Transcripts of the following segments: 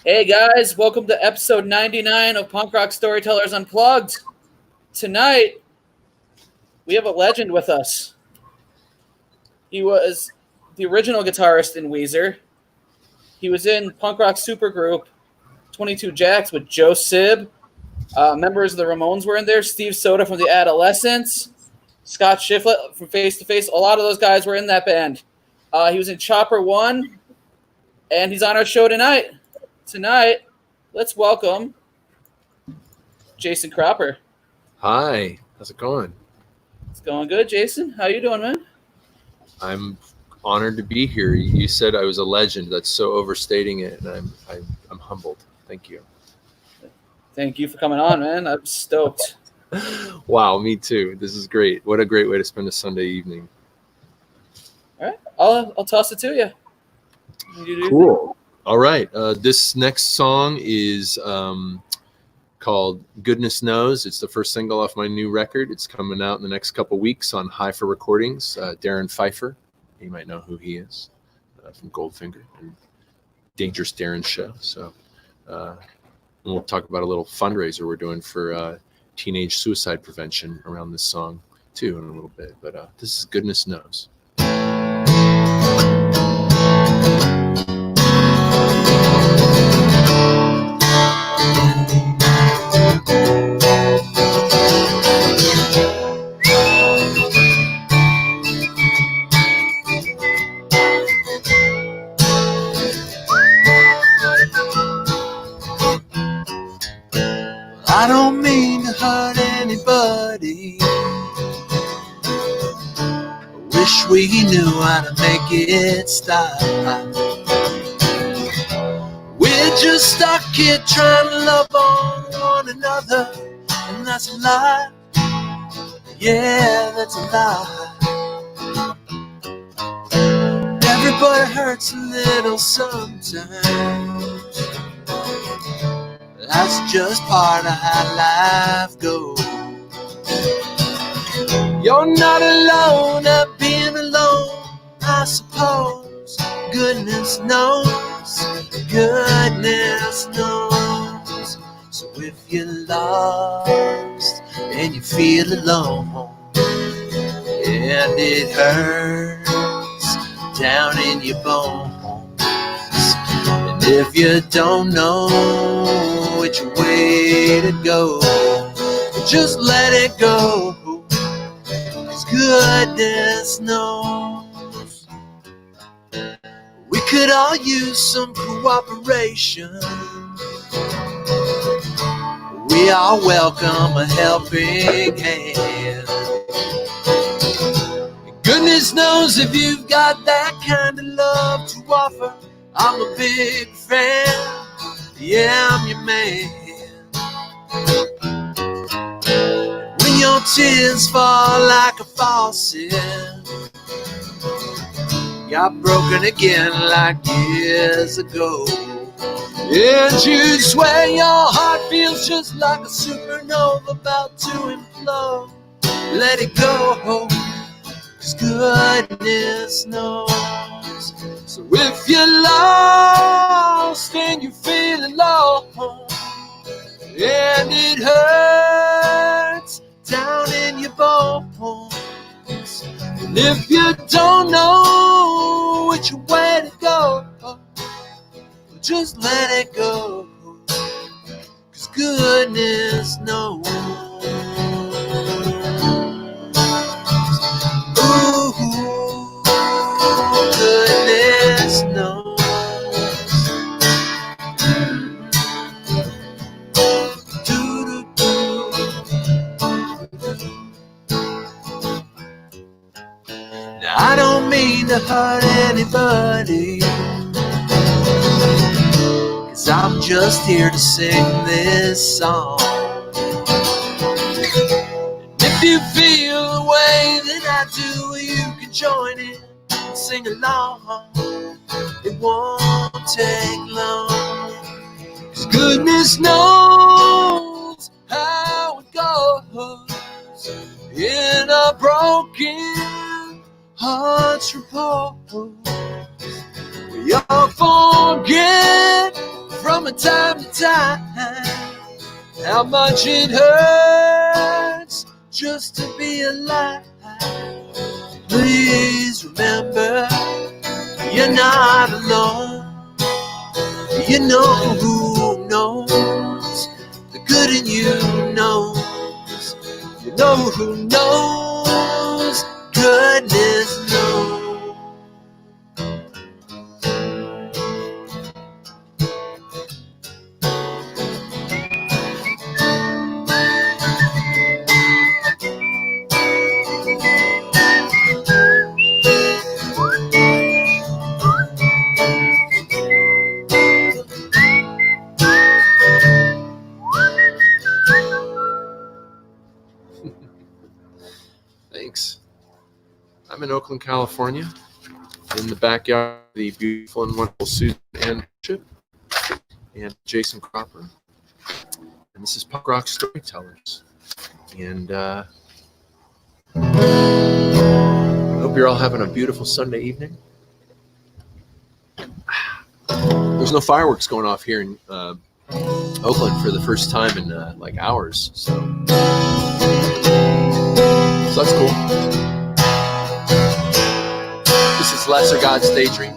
Hey guys, welcome to episode 99 of Punk Rock Storytellers Unplugged. Tonight, we have a legend with us. He was the original guitarist in Weezer. He was in punk rock supergroup 22 Jacks with Joe Sib. Members of the Ramones were in there. Steve Soda from the Adolescents. Scott Shiflett from Face to Face. A lot of those guys were in that band. He was in Chopper 1, and he's on our show tonight. Let's welcome Jason Cropper. Hi, how's it going? It's going good, Jason. How you doing, man? I'm honored to be here. You said I was a legend. That's so overstating it, and I'm humbled. Thank you. Thank you for coming on, man. I'm stoked. Wow, me too. This is great. What a great way to spend a Sunday evening. All right, I'll toss it to you. Cool. All right. This next song is called Goodness Knows. It's the first single off my new record. It's coming out in the next couple weeks on Hi-For Recordings. Darren Pfeiffer, you might know who he is from Goldfinger and Dangerous Darren's show. So we'll talk about a little fundraiser we're doing for teenage suicide prevention around this song too in a little bit. But this is Goodness Knows. I don't mean to hurt anybody. I wish we knew how to make it stop. We're just stuck here trying to love on one another, and that's a lie. Yeah, that's a lie. Everybody hurts a little sometimes. That's just part of how life goes. You're not alone at being alone, I suppose. Goodness knows, goodness knows. So if you're lost and you feel alone, and it hurts down in your bones, and if you don't know which way to go, just let it go, 'cause goodness knows. We could all use some cooperation. We all welcome a helping hand. Goodness knows if you've got that kind of love to offer, I'm a big fan. Yeah, I'm your man. When your tears fall like a faucet, got broken again like years ago, and you'd swear your heart feels just like a supernova about to implode, let it go, 'cause goodness knows. So if you're lost and you feel alone, and it hurts down in your bones, and if you don't know which way to go, just let it go, 'cause goodness knows. Ooh, goodness knows. Now, I don't mean to hurt anybody, 'cause I'm just here to sing this song. And if you feel the way that I do, you can join in and sing along. It won't take long, 'cause goodness knows how it goes in a broken heart's repose. We all forget from from time to time how much it hurts just to be alive. Please remember, you're not alone. You know who knows the good in you knows. You know who knows goodness knows. Thanks. I'm in Oakland, California, in the backyard of the beautiful and wonderful Susan Ann Bishop and Jason Cropper. And this is Punk Rock Storytellers. And I hope you're all having a beautiful Sunday evening. There's no fireworks going off here in Oakland for the first time in like hours. So that's cool. This is Lesser God's Daydream.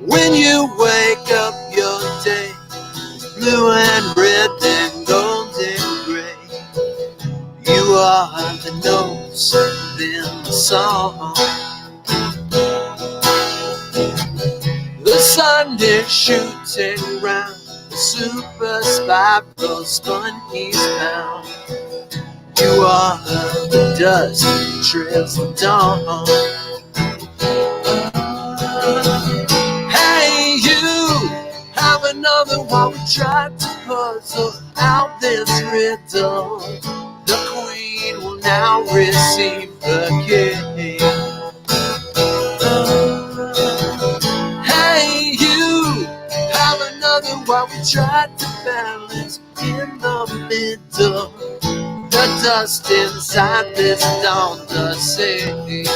When you wake up, your day is blue and red and golden gray. You are the notes within the song. The sun is shooting round, the super spiral spun eastbound. You are the dust that trails the dawn. Hey, you have another one. We tried to puzzle out this riddle. The queen will now receive the king. Hey, you have another one. We tried to balance in the middle. The dust inside this dawn does sing.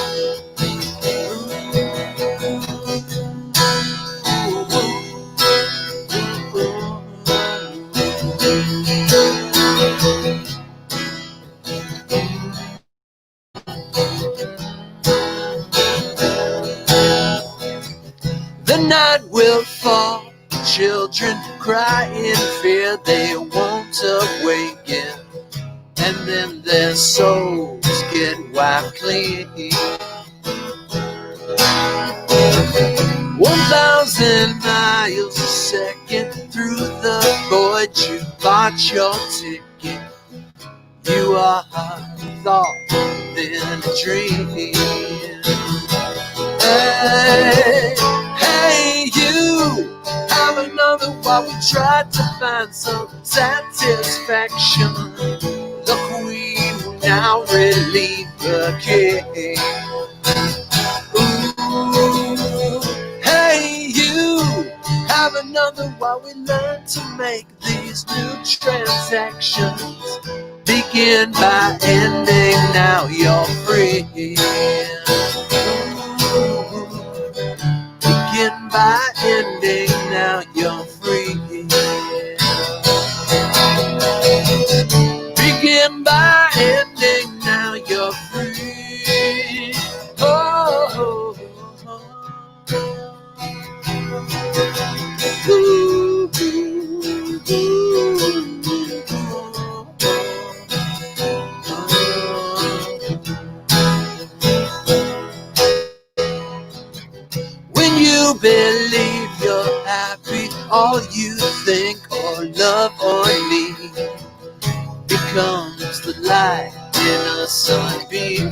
The night will fall, children cry in fear, they won't awaken, and then their souls get wiped clean. 1,000 miles a second through the void, you bought your ticket. You are a thought within a dream. Hey, hey, you have another while we tried to find some satisfaction. The queen will now relieve the king. Ooh, hey, you have another while we learn to make these new transactions. Begin by ending, now you're free. Begin by ending, now you're free. Begin by ending, now you're free. Oh, oh, oh. Ooh, ooh, ooh. When you believe you're happy, all you think or love or need becomes the light in a sunbeam.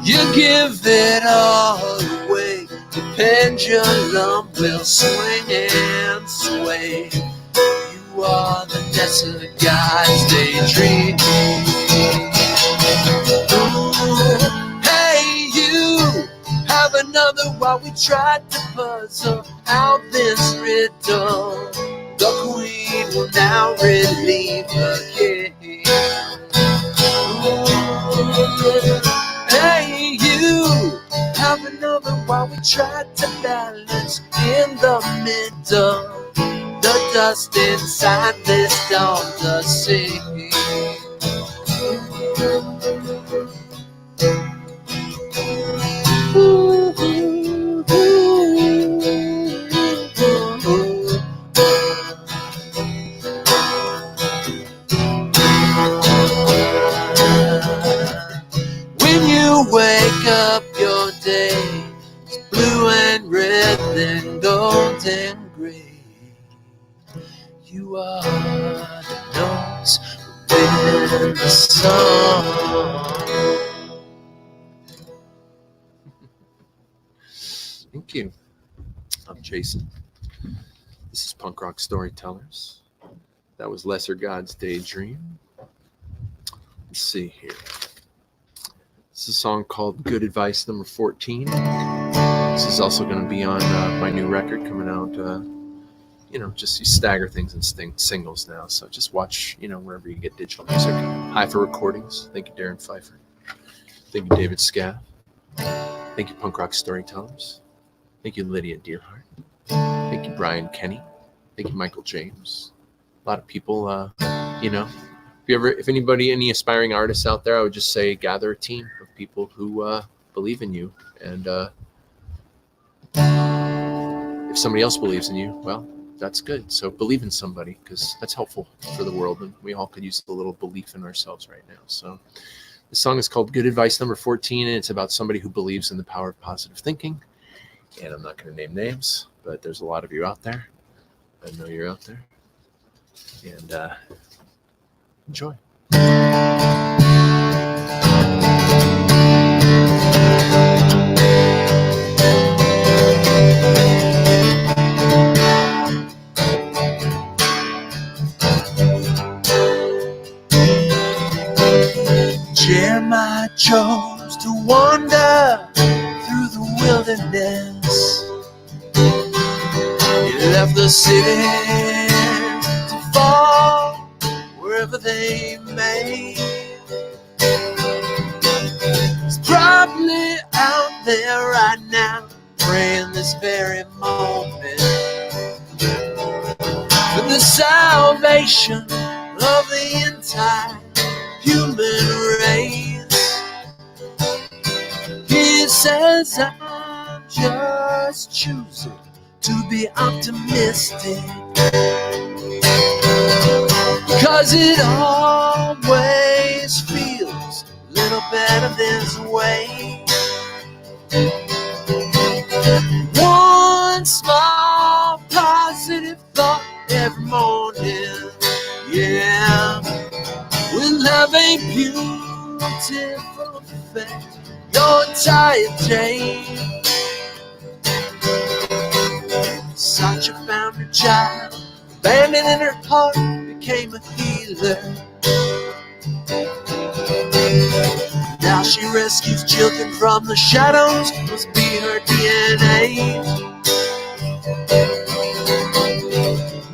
You give it all away, the pendulum will swing and sway. You are the desert God's daydream. while we tried to puzzle out this riddle. The queen will now relieve her king. Hey, you have another while we tried to balance in the middle. The dust inside this storm the sea. When you wake up, your day is blue and red, then gold and gray. You are the notes within the song. Thank you. I'm Jason. This is Punk Rock Storytellers. That was Lesser God's Daydream. Let's see here. This is a song called Good Advice number 14. This is also going to be on my new record coming out. Just you stagger things in singles now. So just watch, wherever you get digital music. Hi for Recordings. Thank you, Darren Pfeiffer. Thank you, David Scaff. Thank you, Punk Rock Storytellers. Thank you, Lydia Dearhart. Thank you, Brian Kenny. Thank you, Michael James. A lot of people, if any aspiring artists out there, I would just say gather a team of people who believe in you. And if somebody else believes in you, well, that's good. So believe in somebody, because that's helpful for the world. And we all could use a little belief in ourselves right now. So the song is called Good Advice number 14. And it's about somebody who believes in the power of positive thinking. And I'm not going to name names, but there's a lot of you out there. I know you're out there. And enjoy. Jeremiah chose to wander through the wilderness. He left the city to fall wherever they may. He's probably out there right now, praying this very moment for the salvation of the entire human race. He says, I'm just choosing to be optimistic, because it always feels a little better this way. One small positive thought every morning, yeah, will have a beautiful effect your entire day. Such a found a child, abandoned in her heart, became a healer. Now she rescues children from the shadows, must be her DNA.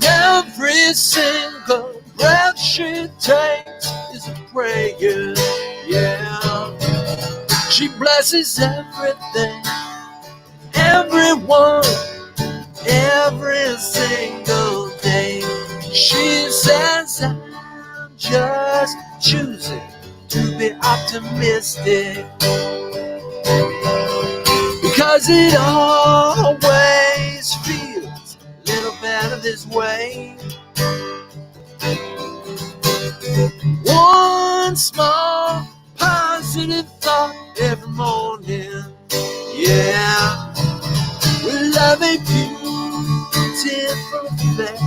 Every single breath she takes is a prayer, yeah. She blesses everything, everyone, every single day. She says, I'm just choosing to be optimistic, because it always feels a little better this way. One small positive thought every morning, yeah, will have a beautiful effect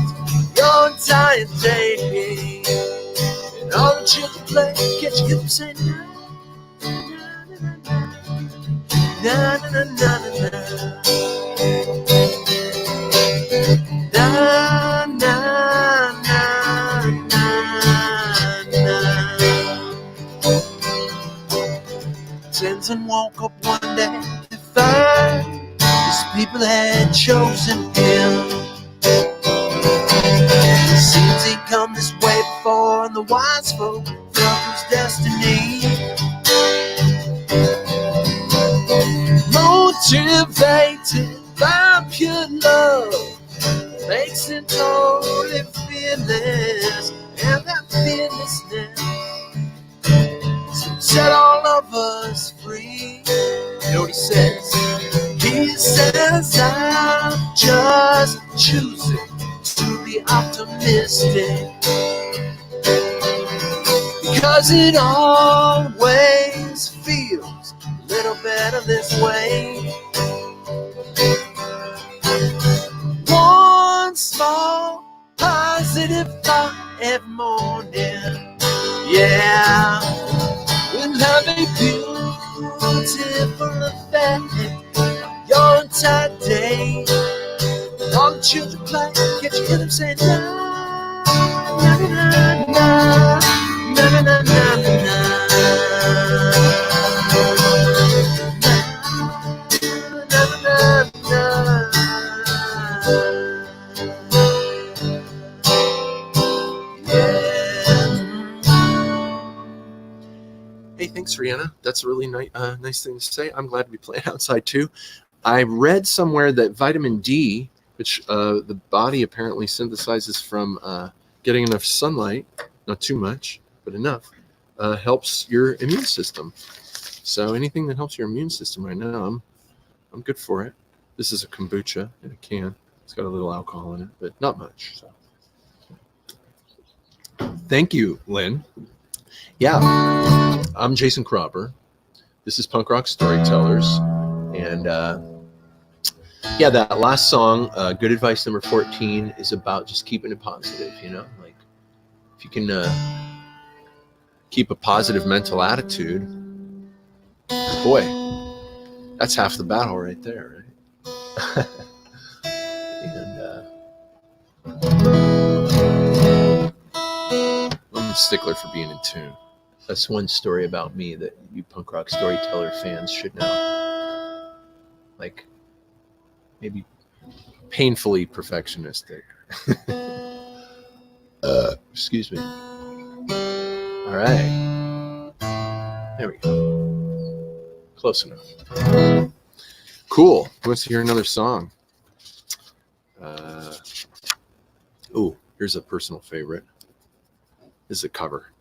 your entire day. And all the children play, can't you hear them say na na na na na na na na na na. Tenzin woke up one day to find people had chosen him. It seems he'd come this way before, and the wise folk felt his destiny. Motivated by pure love, makes it totally fearless, and that fearlessness set all of us free. You know what he says? He says, I'm just choosing to be optimistic, because it always feels a little better this way. One small positive thought every morning, yeah, will have a beautiful effect on your entire day. All the children play, can't you hear them saying na na na na na na na na na. Hey, thanks, Rihanna. That's a really nice thing to say. I'm glad to be playing outside too. I read somewhere that vitamin D, which the body apparently synthesizes from getting enough sunlight, not too much, but enough, helps your immune system. So anything that helps your immune system right now, I'm good for it. This is a kombucha in a can. It's got a little alcohol in it, but not much. So. Thank you, Lynn. Yeah, I'm Jason Cropper. This is Punk Rock Storytellers. And yeah, that last song, Good Advice number 14, is about just keeping it positive, you know? Like, if you can keep a positive mental attitude, boy, that's half the battle right there, right? And I'm a stickler for being in tune. That's one story about me that you punk rock storyteller fans should know. Like, maybe painfully perfectionistic. Excuse me. All right. There we go. Close enough. Cool. Who wants to hear another song? Oh, here's a personal favorite. This is a cover.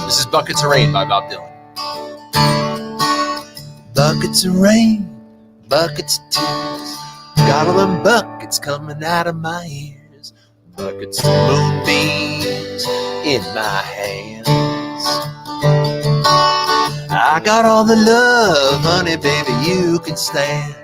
This is Buckets of Rain by Bob Dylan. Buckets of rain, buckets of tears, got all them buckets coming out of my ears. Buckets of moonbeams in my hands. I got all the love, honey, baby, you can stand.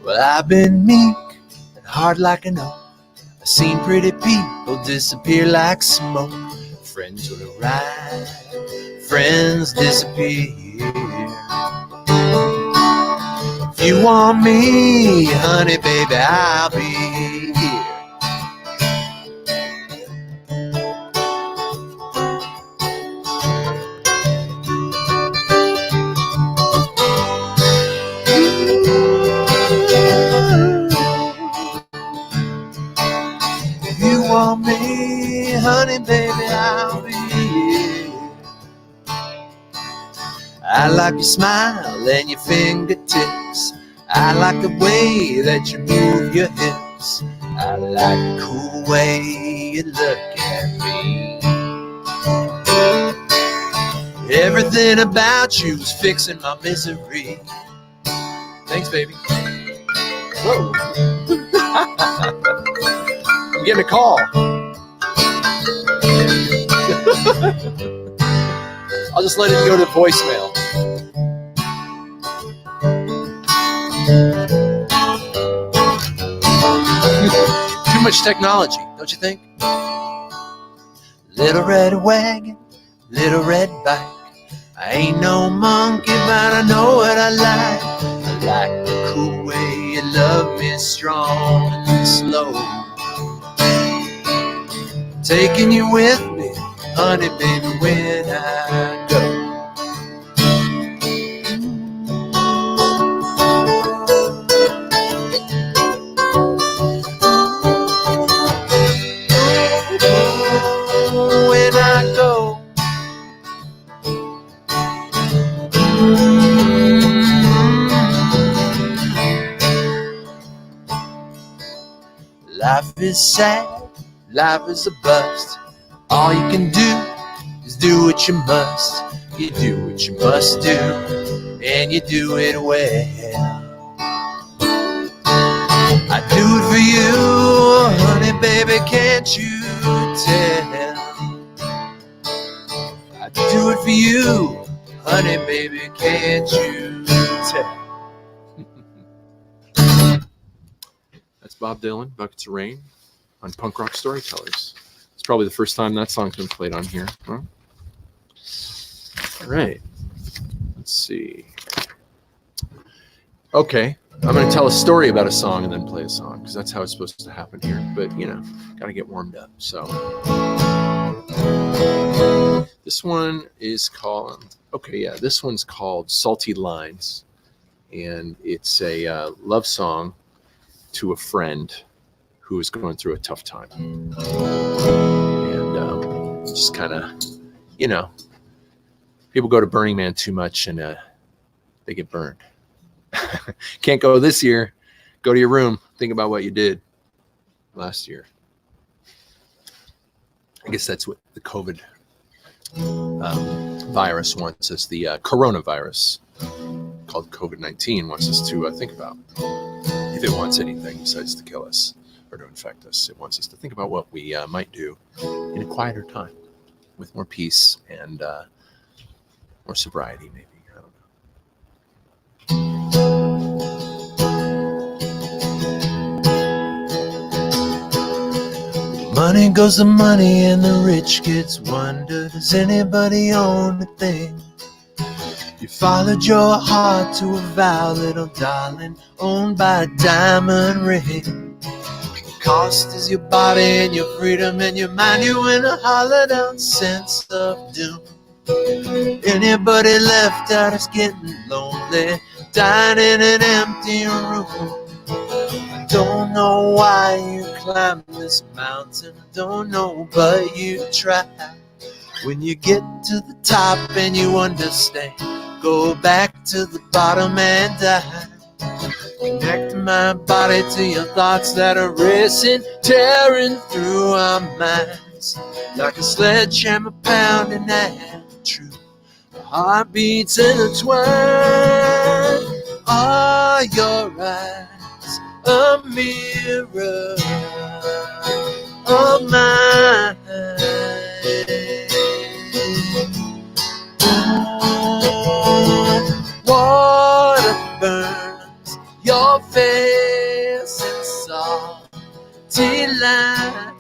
Well, I've been meek and hard like an oak. I've seen pretty people disappear like smoke. Friends would arrive, friends disappear. If you want me, honey, baby, I'll be here. If you want me, honey, baby, I'll be here. I like your smile and your fingertips. I like the way that you move your hips. I like the cool way you look at me. Everything about you's fixing my misery. Thanks, baby. Whoa. I'm getting a call. I'll just let it go to voicemail. Too much technology, don't you think? Little red wagon, little red bike. I ain't no monkey, but I know what I like. I like the cool way you love me, strong and slow. Taking you with me, honey, baby, when I go. When I go. Life is sad, life is a bust. All you can do is do what you must. You do what you must do, and you do it well. I do it for you, honey, baby, can't you tell? I do it for you, honey, baby, can't you tell? That's Bob Dylan, Buckets of Rain, on Punk Rock Storytellers. It's probably the first time that song's been played on here. Huh? All right. Let's see. Okay. I'm going to tell a story about a song and then play a song, because that's how it's supposed to happen here. But, you know, got to get warmed up. So this one is called, this one's called Salty Lines. And it's a love song to a friend who is going through a tough time. And just kind of, you know, people go to Burning Man too much and they get burned. Can't go this year. Go to your room. Think about what you did last year. I guess that's what the COVID virus wants us, the coronavirus called COVID-19 wants us to think about. If it wants anything besides to kill us or to infect us, it wants us to think about what we might do in a quieter time with more peace and more sobriety, maybe. I don't know. Money goes to money and the rich kids wonder, does anybody own a thing? You followed your heart to a vow, little darling, owned by a diamond ring. The cost is your body and your freedom and your mind. You in a hollowed out sense of doom. Anybody left out is getting lonely, dying in an empty room. I don't know why you climbed this mountain, I don't know, but you try. When you get to the top and you understand, go back to the bottom and die. Connect my body to your thoughts that are racing, tearing through our minds. Like a sledgehammer pounding at the truth. Our heartbeats intertwined. Are your eyes a mirror of mine? Water burns your face in salty lines.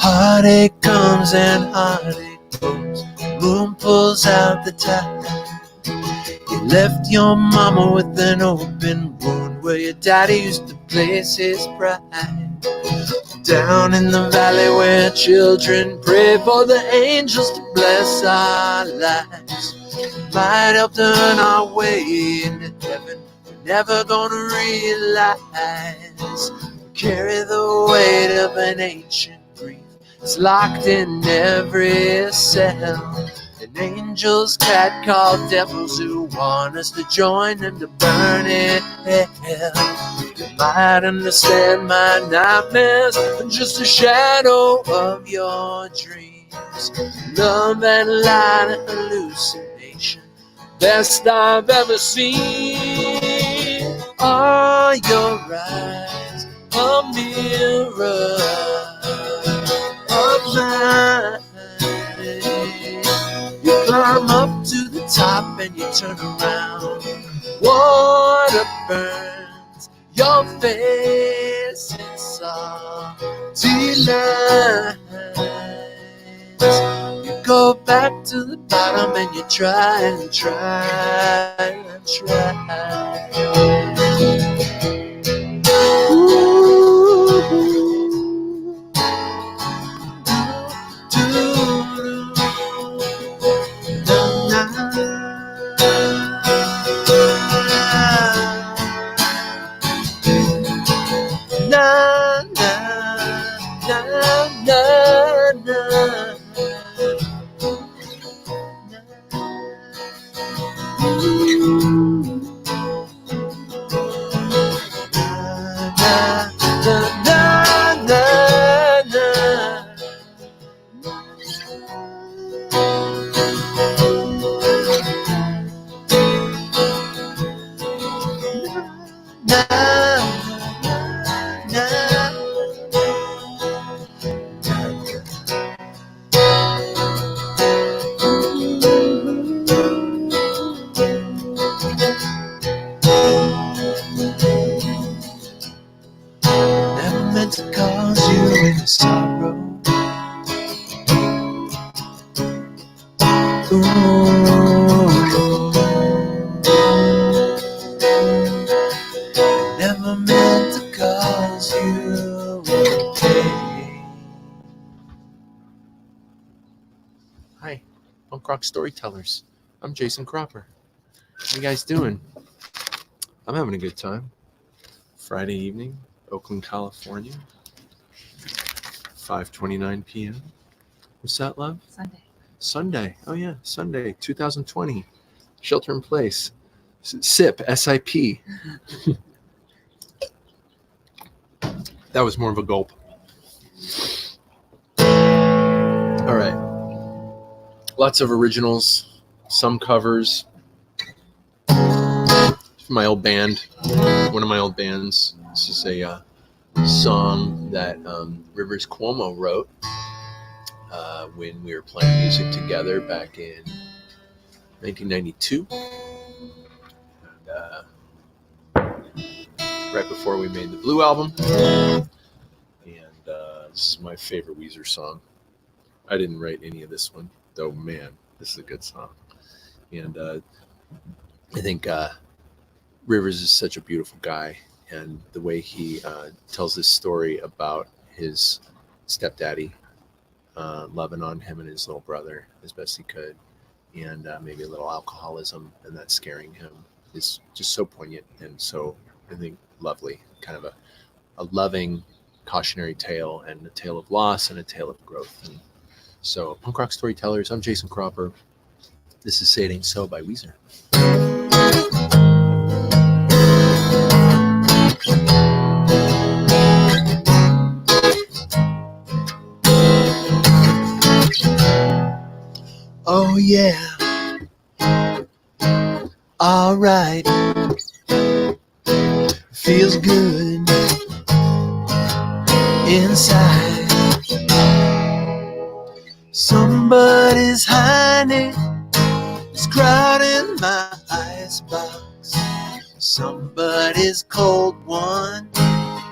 Heartache comes and heartache goes. Moon pulls out the tide. You left your mama with an open wound where your daddy used to place his pride. Down in the valley where children pray for the angels to bless our lives. Might help turn our way into heaven. We're never gonna realize. Carry the weight of an ancient grief. It's locked in every cell. An angel's cat called devils who want us to join them to burn in hell. You might understand my nightmares, just a shadow of your dreams. Love and light and hallucination, best I've ever seen. Are your eyes a mirror of mine? You climb up to the top and you turn around. Water burns your face in salty lines. You go back to the bottom and you try and try and try. Ooh, na na na na na. Never meant to cause you any sorrow. Ooh. Never meant to cause you any pain. Hi, Punk Rock Storytellers. I'm Jason Cropper. How you guys doing? I'm having a good time. Friday evening, Oakland, California. 5:29 p.m. What's that, love? Sunday. Oh, yeah, Sunday, 2020. Shelter in place. SIP, S-I-P. That was more of a gulp. All right. Lots of originals, some covers. My old band, one of my old bands. This is a song that Rivers Cuomo wrote when we were playing music together back in 1992. And, right before we made the Blue album. And this is my favorite Weezer song. I didn't write any of this one, though, man, this is a good song. And I think Rivers is such a beautiful guy, and the way he tells this story about his stepdaddy loving on him and his little brother as best he could, and maybe a little alcoholism and that scaring him is just so poignant and so, I think, lovely. Kind of a loving cautionary tale, and a tale of loss and a tale of growth. And so, Punk Rock Storytellers, I'm Jason Cropper. This is Say It Ain't So by Weezer. Oh yeah, all right, feels good inside. Somebody's honey is crowding my icebox. Somebody's cold one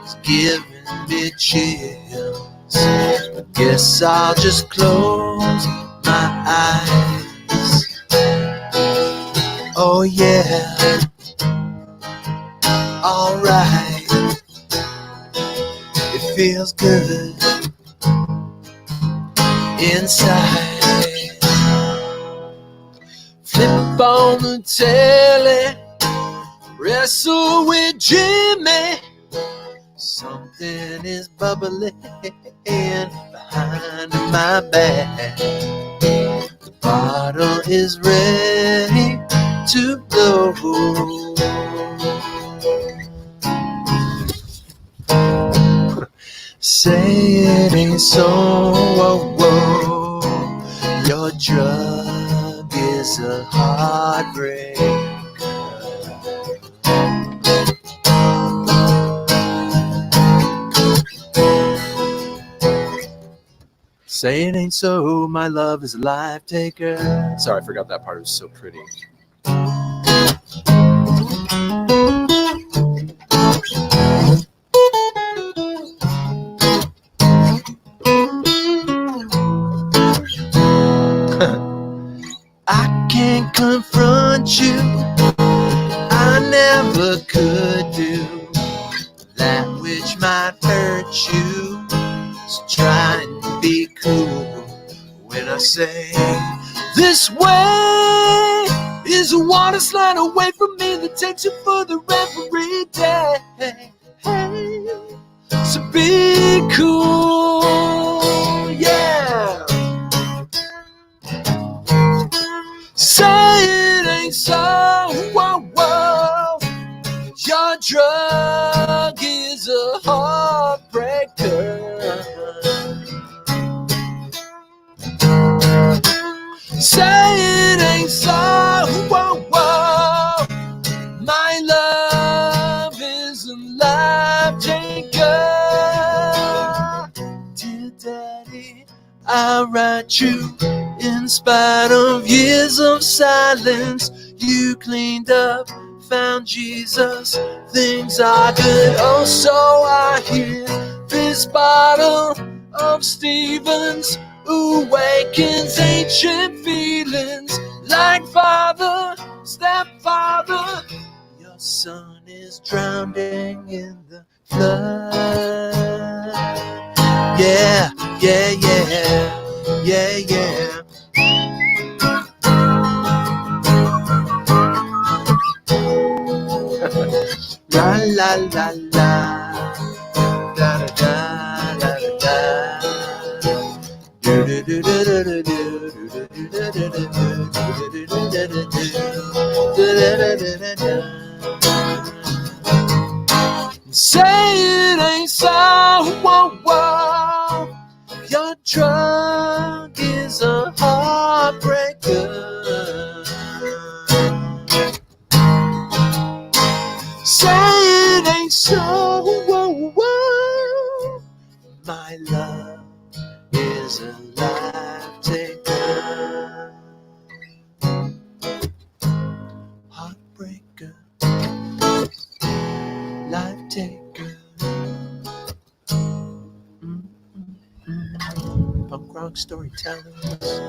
is giving me chills. I guess I'll just close my eyes. Oh yeah, alright, it feels good inside. Flip on the telly, wrestle with Jimmy. Something is bubbling behind my back. The bottle is ready to blow. Say it ain't so, whoa, whoa. Your drug is is a heartbreaker. Say it ain't so, my love is a life taker. Sorry, I forgot that part. It was so pretty. I can't confront you, I never could do that which might hurt you. So trying to be cool when I say this way is a water slide away from me that takes you further every day. Hey, so be cool, yeah. Say it ain't so, whoa, whoa. Your drug is a heartbreaker. Say it ain't so, whoa, whoa. My love is a life taker. Dear Daddy, I write you in spite of years of silence. You cleaned up, found Jesus, things are good. Oh, so I hear this bottle of Stevens awakens ancient feelings like father, stepfather. Your son is drowning in the flood. Yeah, yeah, yeah, yeah, yeah. La la la la, da da da da da. Do do do do do do do. Say it ain't so, whoa, whoa. Your drug is a heartbreaker. Say it ain't so, whoa, whoa. My love is a life taker. Heartbreaker. Life taker. Punk rock storytellers.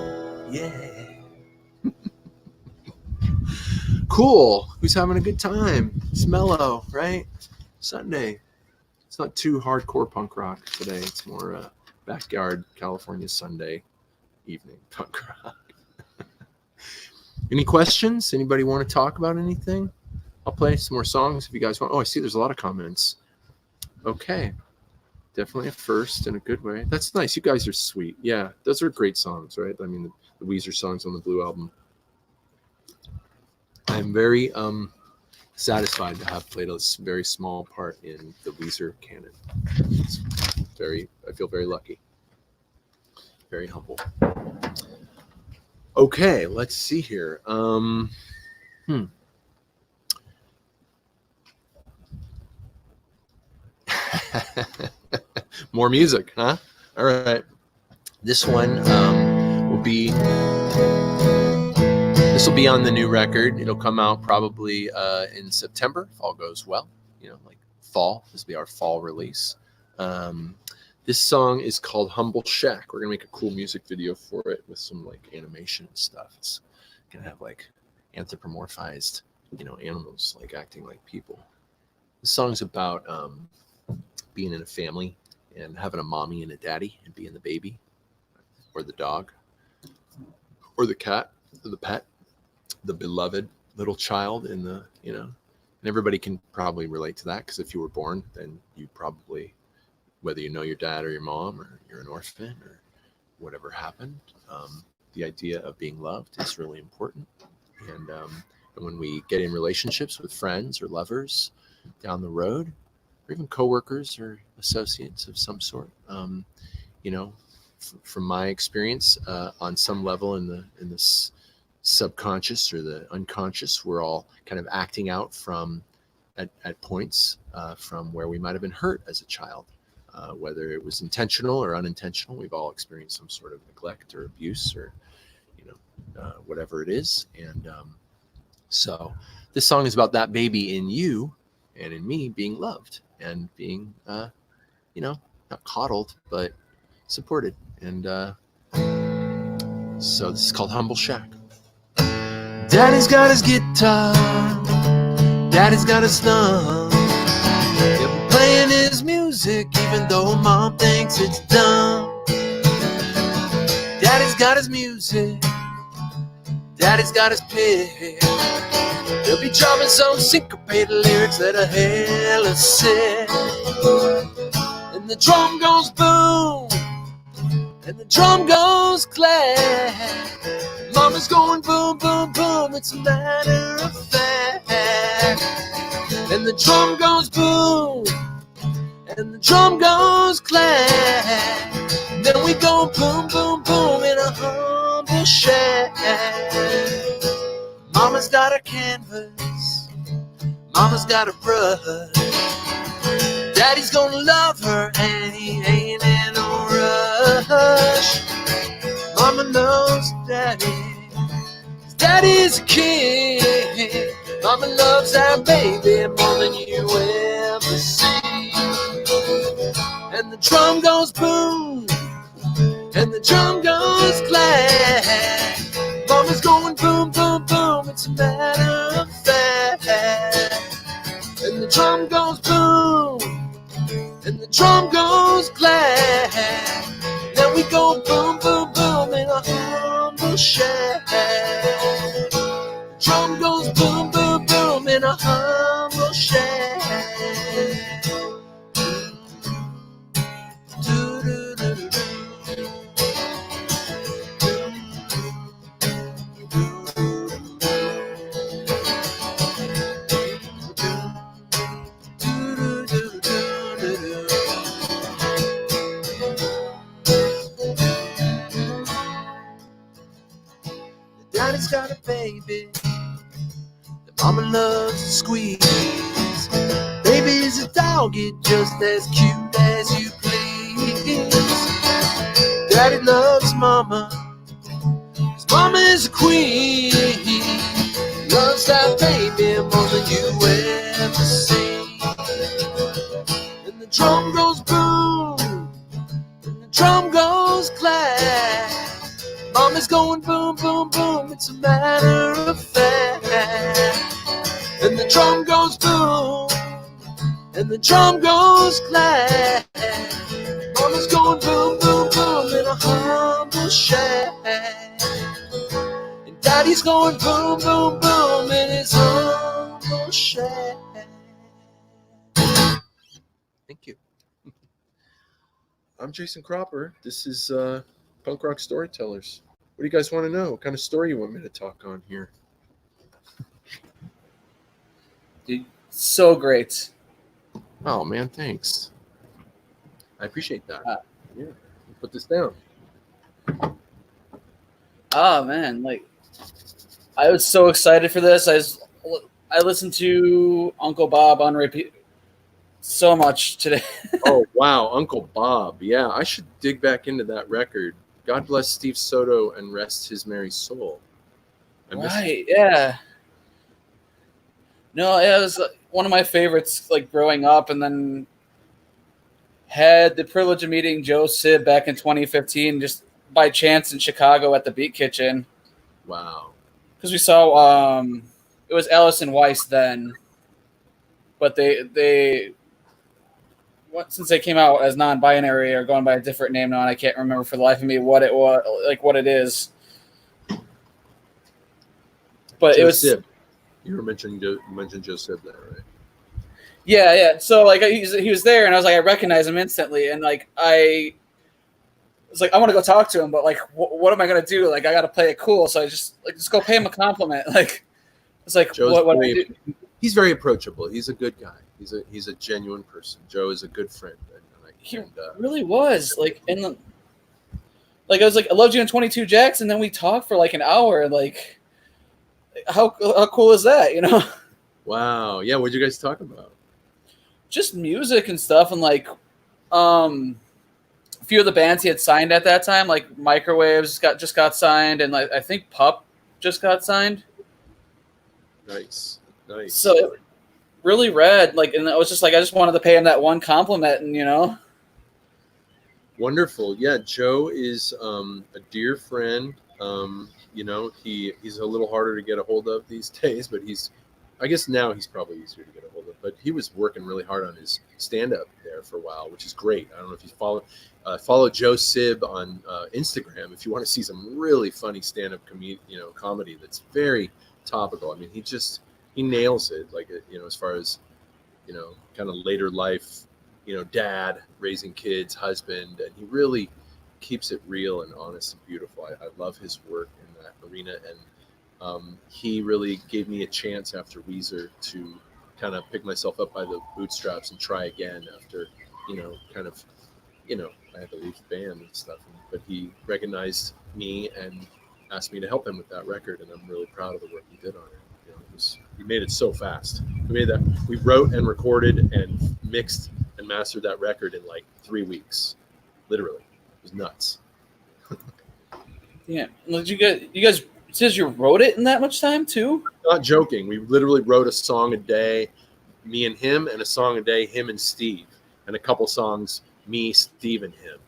Yeah. Cool. Who's having a good time? It's mellow, right? Sunday. It's not too hardcore punk rock today. It's more backyard California Sunday evening punk rock. Any questions? Anybody want to talk about anything? I'll play some more songs if you guys want. Oh, I see there's a lot of comments. Okay. Definitely a first in a good way. That's nice. You guys are sweet. Yeah, those are great songs, right? I mean, the Weezer songs on the Blue Album. I'm very satisfied to have played a very small part in the Weezer canon. It's I feel very lucky. Very humble. Okay, let's see here. More music, huh? All right. This one will be on the new record. It'll come out probably in September if all goes well. You know, like fall. This will be our fall release. This song is called Humble Shack. We're gonna make a cool music video for it with some like animation and stuff. It's gonna have like anthropomorphized, animals like acting like people. This song's about being in a family and having a mommy and a daddy and being the baby or the dog or the cat or the pet, the beloved little child in the, and everybody can probably relate to that because if you were born, then you probably, whether you know your dad or your mom or you're an orphan or whatever happened, the idea of being loved is really important. And when we get in relationships with friends or lovers down the road, or even coworkers or associates of some sort, from my experience, on some level in this subconscious or the unconscious. We're all kind of acting out from at points from where we might have been hurt as a child, whether it was intentional or unintentional. We've all experienced some sort of neglect or abuse or whatever it is. And so this song is about that baby in you and in me being loved and being not coddled but supported. And so this is called Humble Shack. Daddy's got his guitar, Daddy's got his thumb. He'll be playing his music even though Mom thinks it's dumb. Daddy's got his music, Daddy's got his pick. He'll be drumming some syncopated lyrics that are hella sick. And the drum goes boom, and the drum goes clap. Mama's going boom, boom, boom, it's a matter of fact. And the drum goes boom, and the drum goes clap. And then we go boom, boom, boom in a humble shack. Mama's got her canvas, Mama's got her brush. Daddy's gonna love her and he ain't in a rush. Mama loves Daddy, Daddy's a king. Mama loves that baby more than you ever see. And the drum goes boom, and the drum goes clap. Mama's going boom, boom, boom, it's a matter of fact. And the drum goes boom, and the drum goes clap. Then we go boom, boom, boom in a humble shack. Drum goes boom, boom, boom in a humble shack. Daddy's got a baby that Mama loves to squeeze. Baby's a dog, it just as cute as you please. Daddy loves Mama, 'cause Mama is a queen. Loves that baby more than you ever see. And the drum goes boom, and the drum goes clap. Mama's going boom, boom, boom, it's a matter of fact. And the drum goes boom, and the drum goes clap. Mama's going boom, boom, boom in a humble shack. And Daddy's going boom, boom, boom in his humble shack. Thank you. I'm Jason Cropper. This is Punk Rock Storytellers. What do you guys want to know? What kind of story you want me to talk on here? Dude, so great. Oh, man, thanks. I appreciate that. Yeah, put this down. Oh, man. Like, I was so excited for this. I listened to Uncle Bob on repeat so much today. Oh, wow. Uncle Bob. Yeah, I should dig back into that record. God bless Steve Soto and rest his merry soul. Right, yeah. No, it was one of my favorites, like, growing up, and then had the privilege of meeting Joe Sib back in 2015, just by chance in Chicago at the Beat Kitchen. Wow. Because we saw, it was Allison Weiss then, but since they came out as non-binary or going by a different name now, and I can't remember for the life of me what it was, like what it is. But Joe it was Sib. You were mentioning Joe Sib there, right? Yeah. So like he was there, and I was like, I recognize him instantly, and like I was like, I want to go talk to him, but like, what am I gonna do? Like, I got to play it cool, so I just go pay him a compliment. Like, it's like what do I do? He's very approachable. He's a good guy. He's a genuine person. Joe is a good friend. He really was like I was like, I loved you in 22 Jacks, and then we talked for like an hour, and like how cool is that? You know, Wow. Yeah. What'd you guys talk about? just music and stuff, and like a few of the bands he had signed at that time, like Microwaves just got signed, and like I think Pup just got signed. Nice. Nice. So really rad. Like, and I was just like, I just wanted to pay him that one compliment, and you know. Wonderful. Yeah, Joe is a dear friend. You know, he's a little harder to get a hold of these days, but I guess now he's probably easier to get a hold of. But he was working really hard on his stand-up there for a while, which is great. I don't know if you follow Joe Sib on Instagram if you want to see some really funny stand-up comedy that's very topical. I mean, he nails it. Like, as far as kind of later life. Dad, raising kids, husband, and he really keeps it real and honest and beautiful. I love his work in that arena, and he really gave me a chance after Weezer to kind of pick myself up by the bootstraps and try again after, I had to leave the band and stuff. But he recognized me and asked me to help him with that record, and I'm really proud of the work he did on it. We made it so fast. We wrote and recorded and mixed and mastered that record in like 3 weeks, literally. It was nuts. Yeah, did you guys? It says you wrote it in that much time too? Not joking. We literally wrote a song a day, me and him, and a song a day, him and Steve, and a couple songs, me, Steve, and him.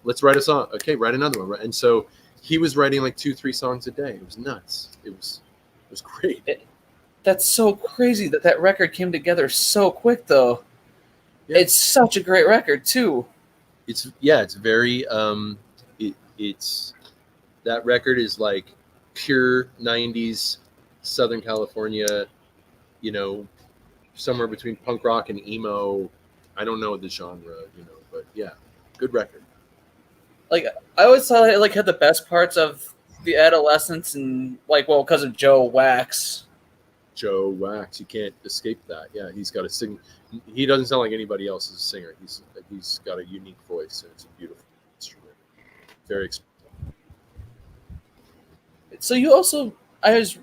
Let's write a song. Okay, write another one. And so he was writing like 2-3 songs a day. It was nuts. It was great. That's so crazy that record came together so quick, though. Yeah. It's such a great record too. It's very it's that record is like pure 90s Southern California, somewhere between punk rock and emo. I don't know the genre, but yeah, good record. Like, I always thought it had the best parts of the adolescence, and because of Joe Wax. Joe Wax, you can't escape that. Yeah, he's got to sing. He doesn't sound like anybody else as a singer. He's got a unique voice, and it's a beautiful instrument. Very expensive. So you also, I was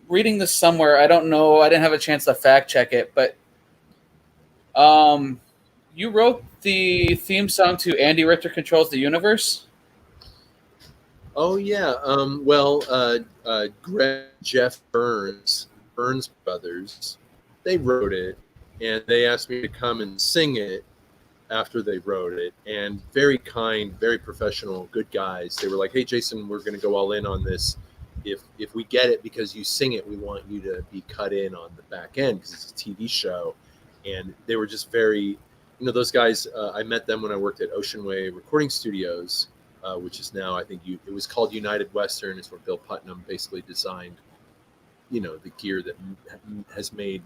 reading this somewhere. I don't know. I didn't have a chance to fact check it, but you wrote the theme song to Andy Richter Controls the Universe. Oh yeah. Greg, Jeff Burns brothers, they wrote it, and they asked me to come and sing it after they wrote it. And very kind, very professional, good guys. They were like, "Hey, Jason, we're going to go all in on this. If we get it because you sing it, we want you to be cut in on the back end because it's a TV show." And they were just very, those guys. I met them when I worked at Ocean Way Recording Studios. Which is now, I think it was called United Western. It's where Bill Putnam basically designed, the gear that has made,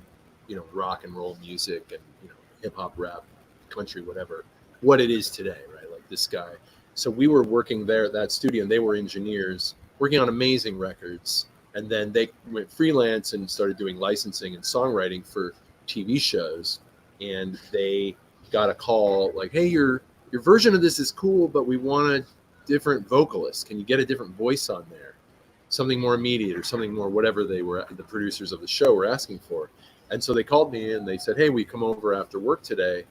rock and roll music and, hip hop, rap, country, whatever, what it is today, right? Like this guy. So we were working there at that studio, and they were engineers working on amazing records. And then they went freelance and started doing licensing and songwriting for TV shows. And they got a call like, "Hey, your version of this is cool, but we want a different vocalist. Can you get a different voice on there? Something more immediate or something more whatever the producers of the show were asking for." And so they called me and they said, "Hey, we come over after work today.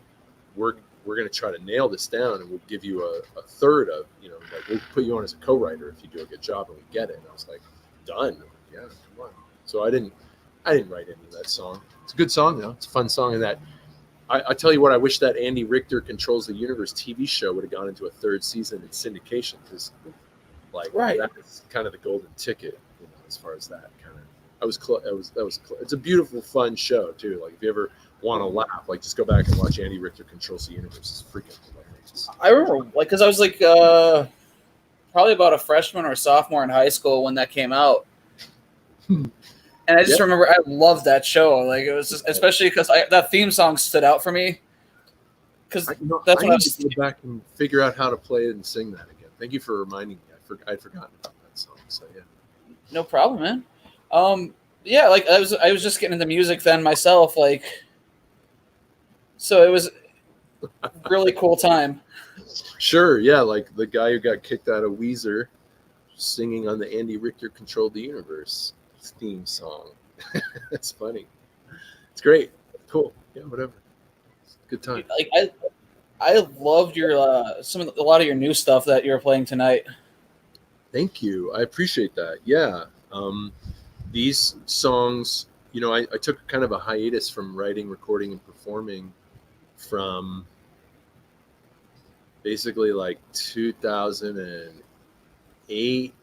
We're going to try to nail this down, and we'll give you a third of, we'll put you on as a co-writer if you do a good job and we get it." And I was like, "Done. Yeah, come on." So I didn't write any of that song. It's a good song though. It's a fun song, and that I tell you what, I wish that Andy Richter Controls the Universe TV show would have gone into a 3rd season in syndication, because that's kind of the golden ticket, as far as that kind of. It's a beautiful, fun show too. Like if you ever want to laugh, just go back and watch Andy Richter Controls the Universe. It's freaking hilarious. I remember, because I was probably about a freshman or sophomore in high school when that came out. And I just remember I loved that show. It was just, especially because that theme song stood out for me. Because that's what I was. Go back and figure out how to play it and sing that again. Thank you for reminding me. I'd forgotten about that song. So yeah. No problem, man. I was just getting into music then myself. So it was a really cool time. Sure, yeah. Like the guy who got kicked out of Weezer singing on the Andy Richter Controlled the Universe theme song. That's funny. It's great. Cool. Yeah, whatever. It's a good time. Like I loved your a lot of your new stuff that you were playing tonight. Thank you. I appreciate that. Yeah. These songs, I took kind of a hiatus from writing, recording, and performing from basically like 2008,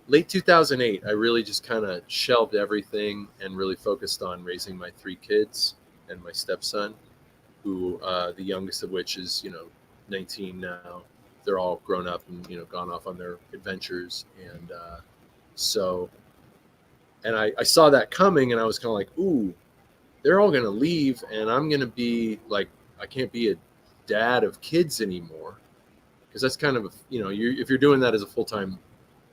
late 2008. I really just kind of shelved everything and really focused on raising my 3 kids and my stepson, who the youngest of which is 19 now. They're all grown up and gone off on their adventures, and I saw that coming, and I was kind of like, ooh, they're all gonna leave, and I'm gonna be like, I can't be a dad of kids anymore, because that's kind of if you're doing that as a full-time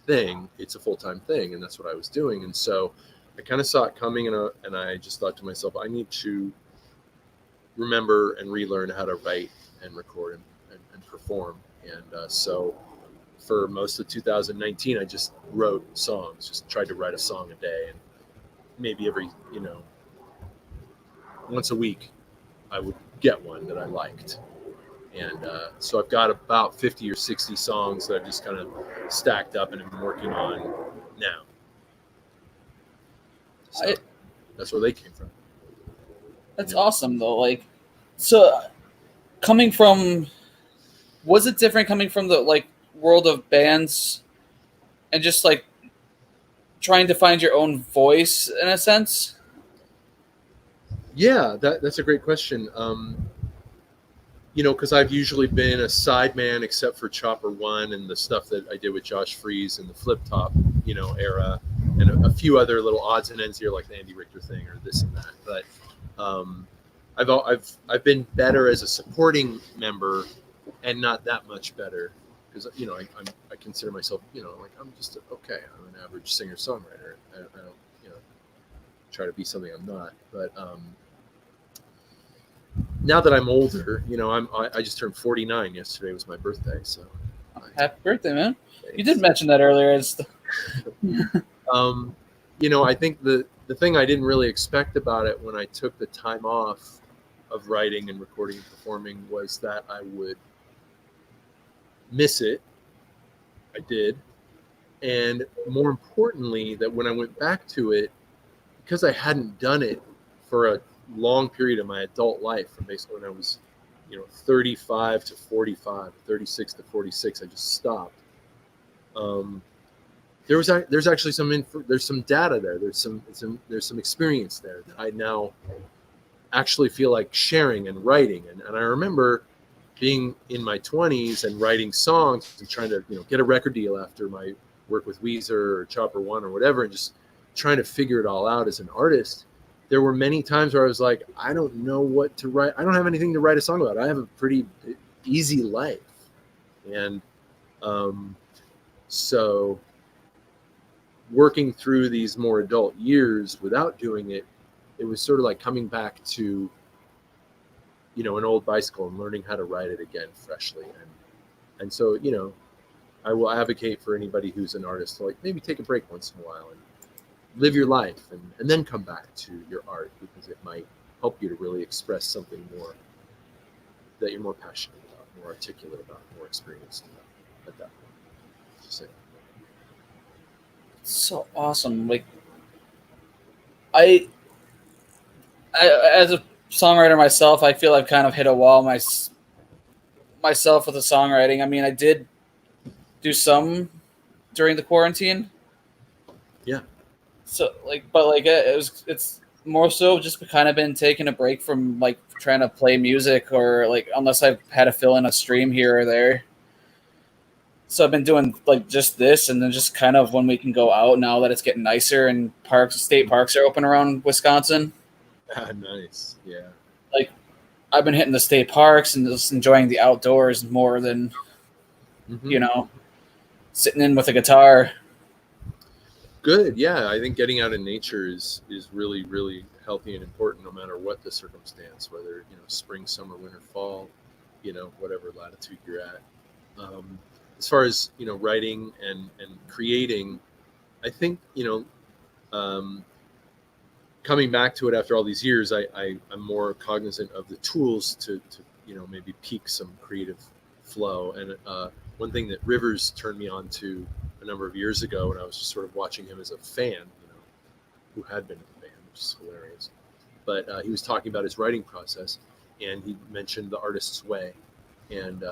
thing, it's a full-time thing, and that's what I was doing. And so I kind of saw it coming, and I just thought to myself, I need to remember and relearn how to write and record and perform. And so for most of 2019, I just wrote songs, just tried to write a song a day, and maybe every once a week I would get one that I liked. And so I've got about 50 or 60 songs that I've just kind of stacked up and I'm working on now. So that's where they came from. That's awesome, though. Like, so was it different coming from the like world of bands and just like trying to find your own voice in a sense? Yeah, that's a great question. Because I've usually been a sideman except for Chopper One and the stuff that I did with Josh Freese and the Flip Top, era, and a few other little odds and ends here like the Andy Richter thing or this and that. But I've been better as a supporting member, and not that much better because I consider myself like I'm just I'm an average singer songwriter. I don't try to be something I'm not, but now that I'm older, I just turned 49 yesterday. Was my birthday, so Happy birthday, man! Thanks. You did mention that earlier. I think the thing I didn't really expect about it when I took the time off of writing and recording and performing was that I would miss it. I did, and more importantly, that when I went back to it, because I hadn't done it for a long period of my adult life, from basically when I was 35 to 45, 36 to 46, I just stopped. There's actually there's some data there, there's some experience there that I now actually feel like sharing and writing. And I remember being in my 20s and writing songs and trying to get a record deal after my work with Weezer or Chopper One or whatever, and just trying to figure it all out as an artist. There were many times where I was like, I don't know what to write. I don't have anything to write a song about. I have a pretty easy life. And so working through these more adult years without doing it, it was sort of like coming back to, an old bicycle and learning how to ride it again freshly. And so, I will advocate for anybody who's an artist to like maybe take a break once in a while and live your life and then come back to your art, because it might help you to really express something more that you're more passionate about, more articulate about, more experienced about at that point. Just saying. So awesome. Like I as a songwriter myself, I feel I've kind of hit a wall myself with the songwriting. I mean, I did do some during the quarantine. Yeah. So it's more so just kind of been taking a break from like trying to play music, or like unless I've had to fill in a stream here or there. So I've been doing like just this, and then just kind of when we can go out now that it's getting nicer and state parks are open around Wisconsin. Nice. Yeah. Like I've been hitting the state parks and just enjoying the outdoors more than sitting in with a guitar. Good. Yeah, I think getting out in nature is really, really healthy and important, no matter what the circumstance, whether spring, summer, winter, fall, whatever latitude you're at. as far as writing and creating, I think coming back to it after all these years, I'm more cognizant of the tools to maybe peak some creative flow. And one thing that Rivers turned me on to a number of years ago, when I was just sort of watching him as a fan, who had been a fan, which is hilarious. But he was talking about his writing process, and he mentioned the artist's way, and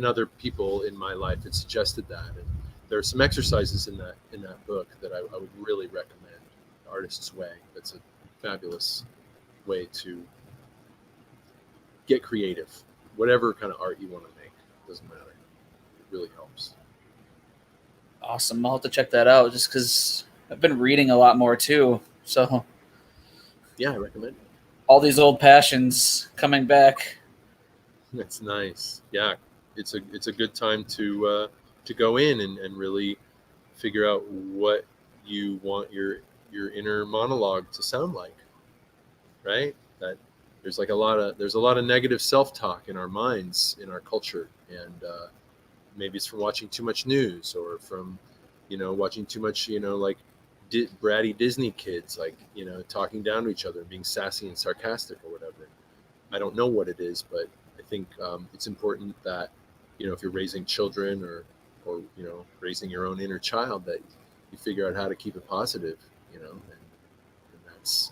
other people in my life had suggested that. And there are some exercises in that book that I would really recommend. The Artist's Way. That's a fabulous way to get creative. Whatever kind of art you want to make, doesn't matter. It really helps. Awesome. I'll have to check that out just because I've been reading a lot more too. So yeah, I recommend it. All these old passions coming back. That's nice. Yeah, it's a good time to go in and really figure out what you want your inner monologue to sound like. Right? That there's a lot of negative self-talk in our minds, in our culture, and maybe it's from watching too much news, or from watching too much like bratty Disney kids, like talking down to each other and being sassy and sarcastic or whatever. I don't know what it is, but I think it's important that if you're raising children or raising your own inner child, that you figure out how to keep it positive, and that's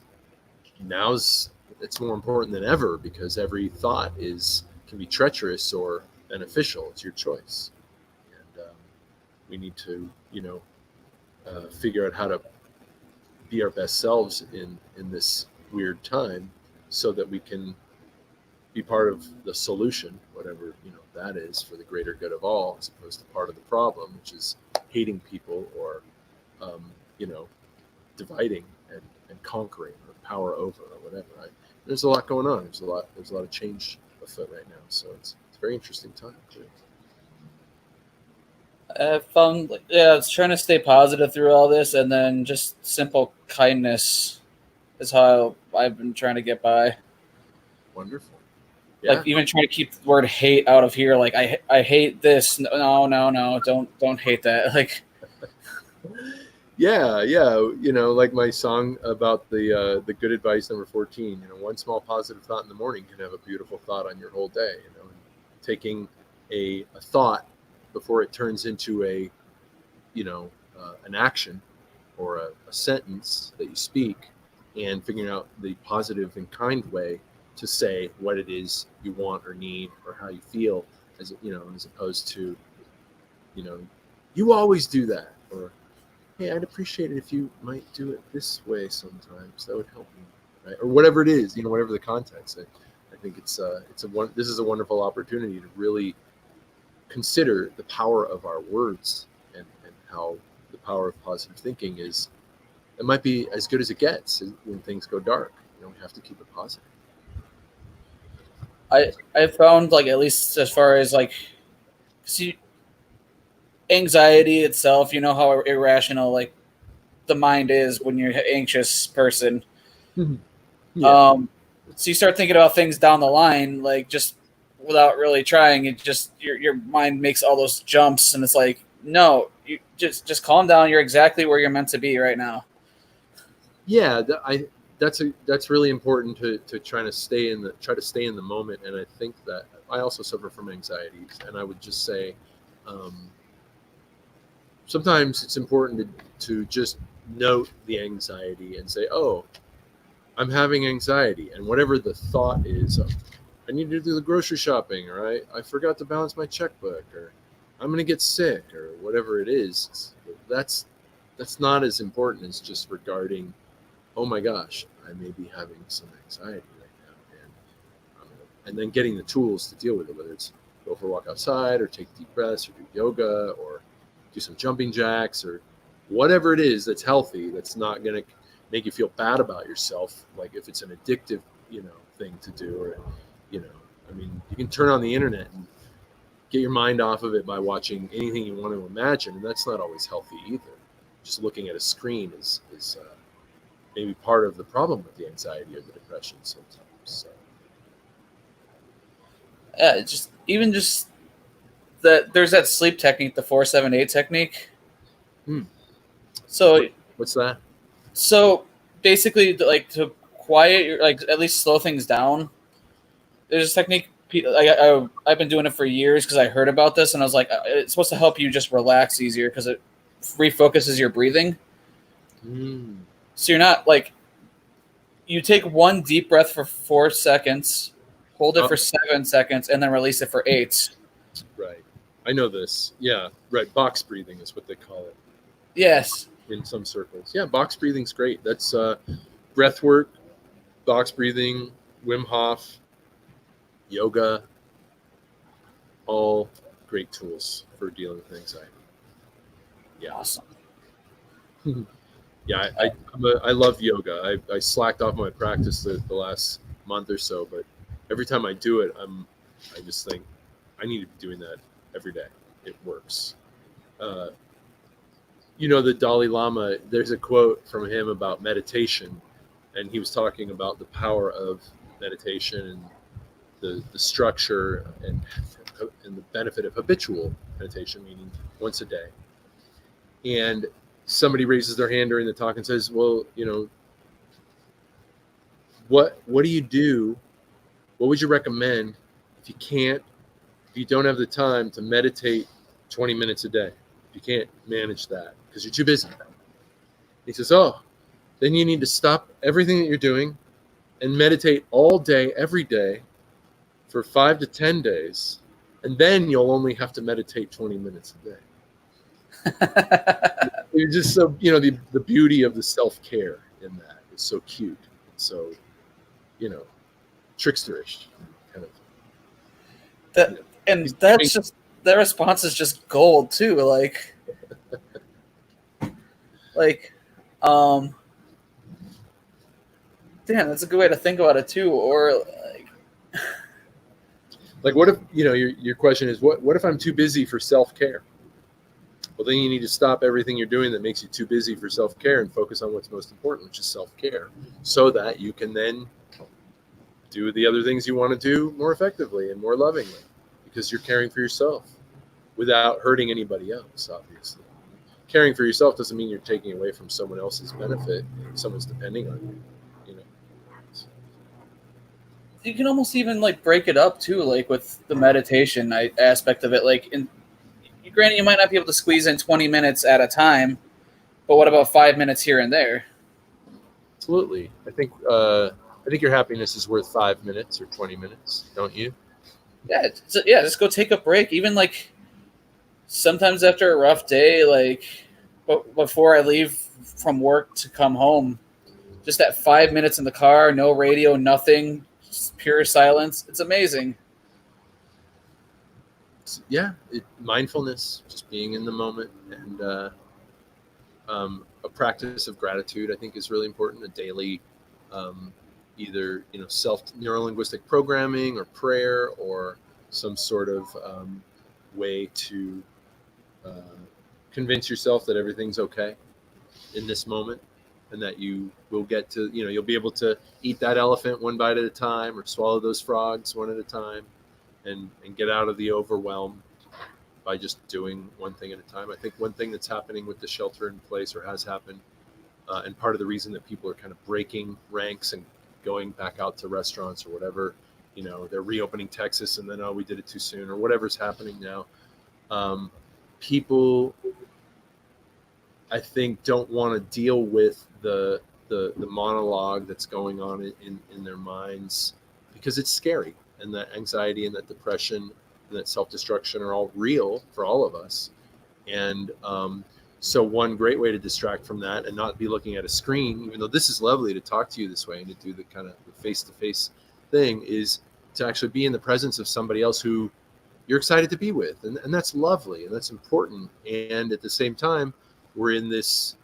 it's more important than ever, because every thought can be treacherous or beneficial. It's your choice, and we need to figure out how to be our best selves in this weird time, so that we can be part of the solution, whatever that is, for the greater good of all, as opposed to part of the problem, which is hating people or dividing and conquering, or power over, or whatever. There's a lot going on. There's a lot of change afoot right now, so it's a very interesting time too. I found, I was trying to stay positive through all this, and then just simple kindness is how I've been trying to get by. Wonderful. Yeah. Like, even trying to keep the word hate out of here. Like, I hate this. No, don't hate that. Like, yeah, like my song about the good advice number 14. One small positive thought in the morning can have a beautiful thought on your whole day. Taking a thought before it turns into an action or a sentence that you speak, and figuring out the positive and kind way to say what it is you want or need, or how you feel, as opposed to you always do that, or hey, I'd appreciate it if you might do it this way sometimes. That would help me, right? Or whatever it is, whatever the context. I think this is a wonderful opportunity to really consider the power of our words, and how the power of positive thinking it might be as good as it gets when things go dark. We have to keep it positive. I found, like, at least as far as like, see, anxiety itself, how irrational like the mind is when you're an anxious person. Yeah. So you start thinking about things down the line, like, just without really trying. It just your mind makes all those jumps, and it's like, no, you just calm down. You're exactly where you're meant to be right now. Yeah, that's really important to try to stay in the moment. And I think that I also suffer from anxieties, and I would just say sometimes it's important to just note the anxiety and say, oh, I'm having anxiety, and whatever the thought is, I need to do the grocery shopping, or I forgot to balance my checkbook, or I'm going to get sick, or whatever it is, that's not as important as just regarding, oh my gosh, I may be having some anxiety right now, and then getting the tools to deal with it, whether it's go for a walk outside, or take deep breaths, or do yoga, or do some jumping jacks, or whatever it is that's healthy, that's not going to make you feel bad about yourself, like if it's an addictive thing to do, or you can turn on the internet and get your mind off of it by watching anything you want to imagine, and that's not always healthy either. Just looking at a screen is maybe part of the problem with the anxiety or the depression sometimes. So. Yeah, just there's that sleep technique, the 4-7-8 technique. Hmm. So What's that? So basically, like to quiet your, like at least slow things down. There's a technique. I've been doing it for years because I heard about this and I was like, it's supposed to help you just relax easier because it refocuses your breathing. Mm. So you're not like you take one deep breath for 4 seconds, hold it for 7 seconds, and then release it for 8. Right. I know this. Yeah. Right. Box breathing is what they call it Yes. in some circles. Yeah. Box breathing's great. That's breath work, box breathing, Wim Hof, yoga, all great tools for dealing with anxiety. Yeah. Awesome. Yeah, I love yoga. I slacked off my practice the last month or so, but every time I do it, I just think I need to be doing that every day. It works. The Dalai Lama, there's a quote from him about meditation, and he was talking about the power of meditation and the structure and the benefit of habitual meditation, meaning once a day. And somebody raises their hand during the talk and says, well, what do you do? What would you recommend if you don't have the time to meditate 20 minutes a day? If you can't manage that because you're too busy. He says, then you need to stop everything that you're doing and meditate all day, every day for 5 to 10 days. And then you'll only have to meditate 20 minutes a day. You're just so, the beauty of the self-care in that is so cute. And so, tricksterish kind of. That's just, that response is just gold too. Damn, that's a good way to think about it too. Or what if, your question is, what if I'm too busy for self-care? Well, then you need to stop everything you're doing that makes you too busy for self-care and focus on what's most important, which is self-care, so that you can then do the other things you want to do more effectively and more lovingly, because you're caring for yourself without hurting anybody else, obviously. Caring for yourself doesn't mean you're taking away from someone else's benefit. Someone's depending on you, You can almost even break it up too, with the meditation aspect of it. Granted, you might not be able to squeeze in 20 minutes at a time, but what about 5 minutes here and there? Absolutely. I think your happiness is worth 5 minutes or 20 minutes, don't you? Yeah, just go take a break. Even sometimes after a rough day, before I leave from work to come home, just that 5 minutes in the car, no radio, nothing, just pure silence. It's amazing. Yeah, mindfulness, just being in the moment, and a practice of gratitude, I think, is really important. A daily, either self neurolinguistic programming or prayer or some sort of way to convince yourself that everything's okay in this moment, and that you will get to, you'll be able to eat that elephant one bite at a time or swallow those frogs one at a time. And get out of the overwhelm by just doing one thing at a time. I think one thing that's happening with the shelter in place, or has happened, and part of the reason that people are kind of breaking ranks and going back out to restaurants or whatever, they're reopening Texas and then, we did it too soon, or whatever's happening now. People, I think, don't want to deal with the monologue that's going on in their minds because it's scary. And that anxiety and that depression and that self-destruction are all real for all of us. And so one great way to distract from that and not be looking at a screen, even though this is lovely to talk to you this way and to do the kind of face-to-face thing, is to actually be in the presence of somebody else who you're excited to be with. And that's lovely and that's important. And at the same time, we're in this,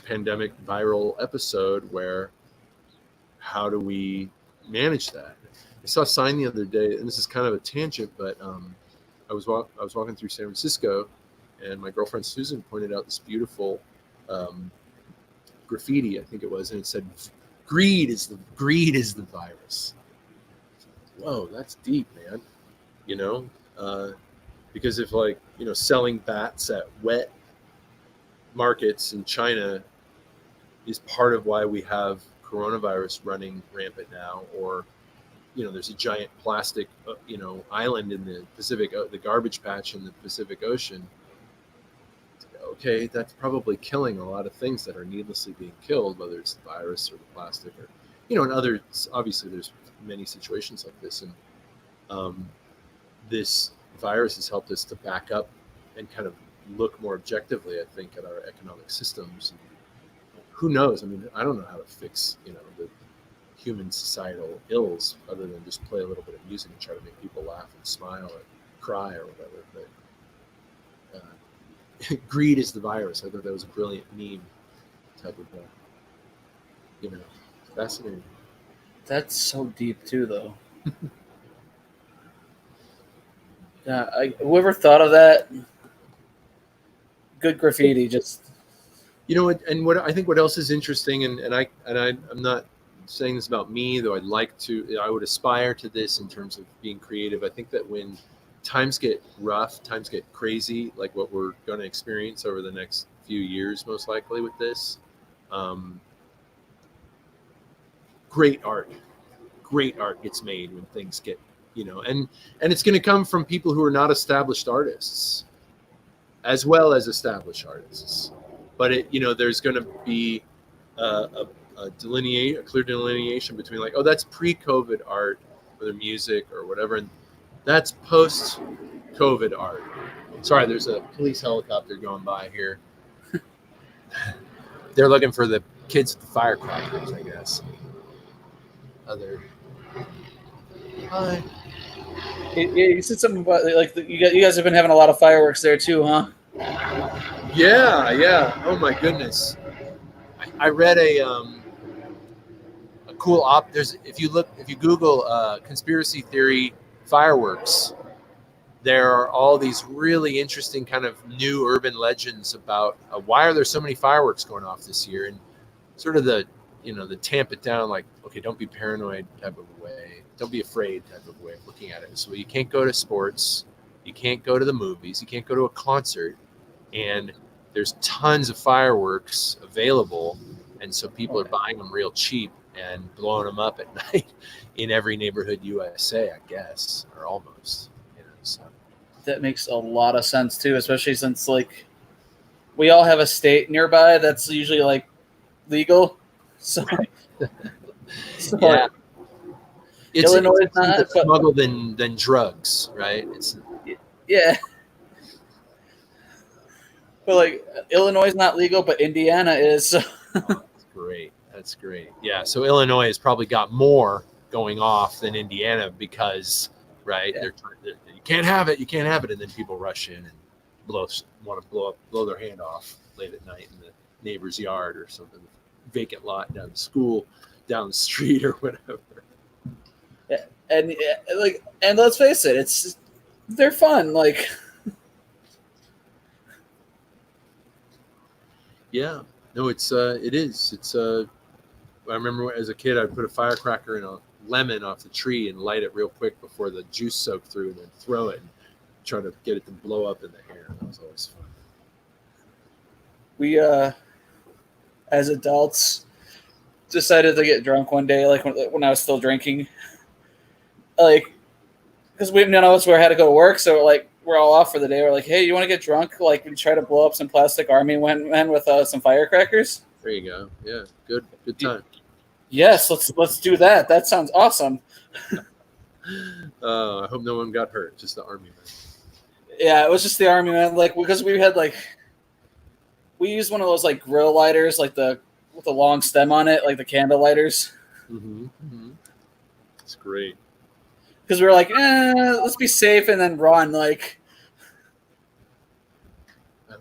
pandemic viral episode where how do we manage that? I saw a sign the other day, and this is kind of a tangent, but I was walking through San Francisco, and my girlfriend Susan pointed out this beautiful graffiti, I think it was, and it said, "Greed is the virus." Whoa, that's deep, man. Because if selling bats at wet markets in China is part of why we have coronavirus running rampant now, or there's a giant plastic island in the Pacific, the garbage patch in the Pacific Ocean. Okay, that's probably killing a lot of things that are needlessly being killed, whether it's the virus or the plastic, or and others. Obviously, there's many situations like this, and this virus has helped us to back up and kind of look more objectively, I think, at our economic systems. And who knows? I mean, I don't know how to fix the human societal ills other than just play a little bit of music and try to make people laugh and smile or cry or whatever. But greed is the virus. I thought that was a brilliant meme type of, fascinating. That's so deep too, though. Yeah, whoever thought of that? Good graffiti, just. And what I think what else is interesting, and I'm not saying this about me, though I would aspire to this in terms of being creative. I think that when times get rough, times get crazy, like what we're going to experience over the next few years, most likely with this, great art gets made when things get, and it's going to come from people who are not established artists as well as established artists. But there's going to be a clear delineation between that's pre-COVID art, whether music or whatever, and that's post-COVID art. Sorry, there's a police helicopter going by here. They're looking for the kids with the firecrackers, I guess. Hi. You said something about you guys have been having a lot of fireworks there too, huh? Yeah. Oh my goodness. I read a cool if you Google conspiracy theory fireworks, there are all these really interesting kind of new urban legends about why are there so many fireworks going off this year, and sort of the tamp it down, okay, don't be paranoid type of way, don't be afraid type of way of looking at it. So you can't go to sports, you can't go to the movies, you can't go to a concert, and there's tons of fireworks available, and so people are buying them real cheap and blowing them up at night in every neighborhood USA, I guess, or almost. So. That makes a lot of sense too, especially since we all have a state nearby that's usually legal. So, yeah, Illinois is not smuggle than drugs, right? Yeah. But Illinois is not legal, but Indiana is. So. Oh, that's great. Yeah. So Illinois has probably got more going off than Indiana because, right? Yeah. You can't have it. And then people rush in and want to blow their hand off late at night in the neighbor's yard or something, vacant lot down the street or whatever. Yeah. And let's face it, they're fun. Yeah. No, it is. I remember as a kid, I'd put a firecracker in a lemon off the tree and light it real quick before the juice soaked through, and then throw it and try to get it to blow up in the air. That was always fun. We, as adults, decided to get drunk one day, when I was still drinking. Because none of us had to go to work, so we're all off for the day. We're like, hey, you want to get drunk? We try to blow up some plastic army men with some firecrackers. There you go. Yeah, good time. Yes, let's do that. That sounds awesome. I hope no one got hurt. Just the army men. Yeah, it was just the army men. Because we had we used one of those grill lighters, with the long stem on it, the candle lighters. Mm-hmm. Mm-hmm. It's great. Because we were let's be safe and then run. I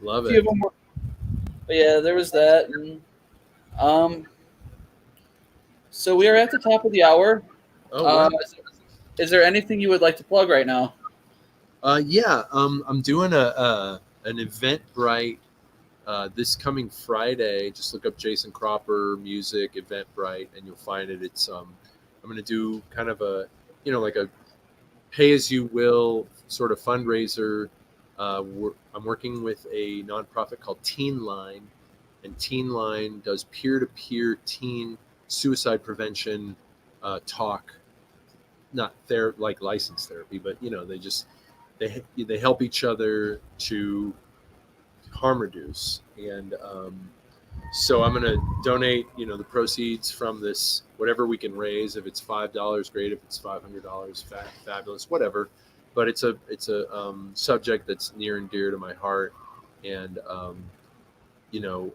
love it. But yeah, there was that. And, so we are at the top of the hour. Oh, wow. Is there anything you would like to plug right now? Yeah. I'm doing an Eventbrite this coming Friday. Just look up Jason Cropper Music Eventbrite, and you'll find it. It's I'm going to do kind of a a pay-as-you-will sort of fundraiser. I'm working with a nonprofit called Teen Line, and Teen Line does peer-to-peer teen suicide prevention talk, not like licensed therapy, but they help each other to harm reduce. And so I'm going to donate, the proceeds from this, whatever we can raise. If it's $5, great. If it's $500, fabulous, whatever. But it's a subject that's near and dear to my heart. And,